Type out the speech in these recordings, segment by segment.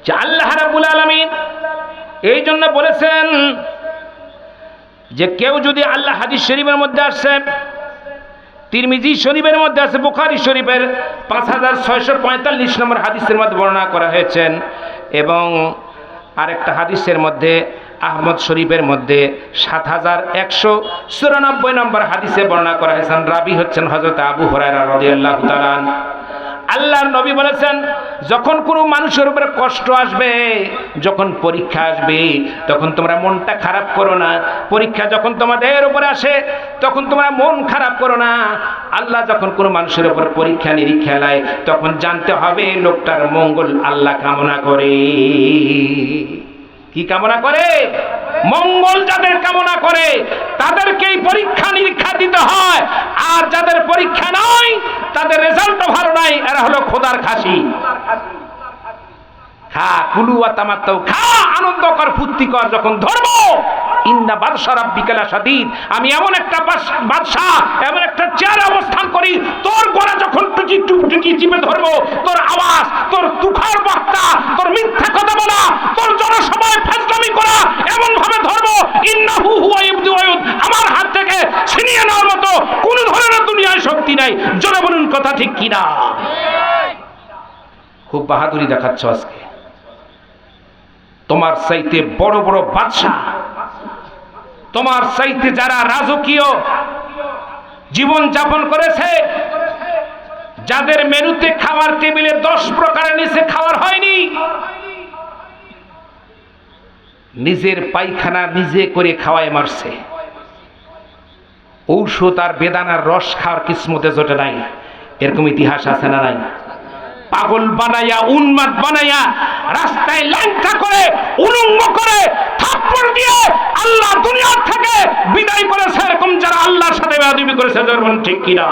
যে আল্লাহ রাব্বুল আলামিন এই জন্য বলেছেন যে কেউ যদি আল্লাহ হাদিস শরীফের মধ্যে আসছে, তিরমিজি শরীফের মধ্যে আছে, বুখারী শরীফের 5645 নম্বর হাদিসের মধ্যে বর্ণনা করা হয়েছেন, এবং আরেকটা হাদিসের মধ্যে আহমদ শরীফের মধ্যে 7194 নম্বর হাদিসে বর্ণনা করা হয়েছেন। রাবি হচ্ছেন হযরত আবু হুরায়রা রাদিয়াল্লাহু তাআলা। আল্লাহর নবী বলেছেন যখন কোনো মানুষের উপরে কষ্ট আসবে, যখন পরীক্ষা আসবে, তখন তোমরা মনটা খারাপ করো না। পরীক্ষা যখন তোমাদের উপরে আসে তখন তোমরা মন খারাপ করো না। আল্লাহ যখন কোনো মানুষের উপর পরীক্ষা নিরীক্ষা নেয় তখন জানতে হবে লোকটার মঙ্গল আল্লাহ কামনা করে। কি কামনা করে? মঙ্গল যাদের কামনা করে তাদেরকেই পরীক্ষা নিরীক্ষা দিতে হয়, আর যাদের পরীক্ষা নাই তাদের রেজাল্টও ভালো নাই, এরা হলো খোদার খাসি। খা কুলু ওয়া তামাত্তাউ, খা আনন্দ কর, ফুর্তি কর, যখন ধরবো ইন্না বাদশা রাব্বিকা লাশাদীদ, আমি এমন একটা বাদশা, এমন একটা চেয়ারে অবস্থান করি, তোর গলা যখন টুকি চিপে ধরবো, তোর আওয়াজ, তোর তুখার বক্তা, তোর মিথ্যা কথা বলা, তোর জনসভায় ফাজলামি করা এমন ভাবে ধরবো, ইন্নাহু হুয়া ইবদি ওয়া ইউদ, আমার হাত থেকে ছিনিয়ে নেওয়ার মতো কোন ধরনের দুনিয়ায় শক্তি নাই। জোরে বলুন কথা ঠিক কিনা? খুব বাহাদুরি দেখাচ্ছ আজকে। তোমার চাইতে বড় বড় বাদশা, তোমার চাইতে যারা রাজকীয় জীবন যাপন করেছে, যাদের মেনুতে খাওয়ার টেবিলে 10 প্রকারের নিচে খাওয়ার হয়নি, নিজের পায়খানা নিজে করে খাওয়ায় মারছে, ঔষধ আর বেদানার রস খাওয়ার কিসমতে জোটে নাই, এরকম ইতিহাস আছে না নাই? পাগল বানাইয়া, উন্মাদ বানাইয়া, রাস্তায় ল্যাংটা করে, উলঙ্গ করে, থাপ্পড় দিয়ে আল্লাহ দুনিয়ার থেকে বিদায় করেছে। এরকম যারা আল্লাহর সাথে বেয়াদবি করেছে, যেমন ঠিক কিনা?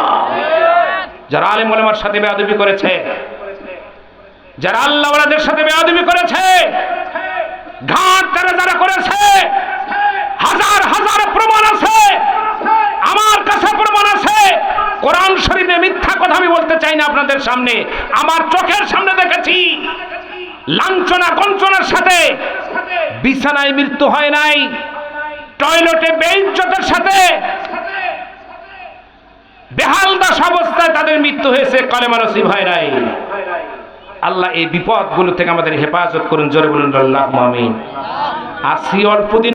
যারা আলেম ওলামার সাথে বেয়াদবি করেছে, যারা আল্লাহ ওয়ালাদের সাথে বেয়াদবি করেছে, ঘাট তারা যারা করেছে, হাজার হাজার প্রমাণ আছে, আমার কাছে প্রমাণ আছে। কোরআন শরীফে মিথ্যা কথা আমি বলতে চাই না আপনাদের সামনে, আমার চোখের সামনে দেখেছি। লাঞ্ছনা গঞ্চনার সাথে বিছানায় মৃত্যু হয় নাই, টয়লেটে বেইজ্জতের সাথে বেহালদাস অবস্থায় তাদের মৃত্যু হয়েছে, কলেমা নসিব হয় নাই। আল্লাহ এই বিপদগুলো থেকে আমাদের হেফাজত করুন। জোরে বলুন আল্লাহুম্মা আমিন। আসি অল্প দিন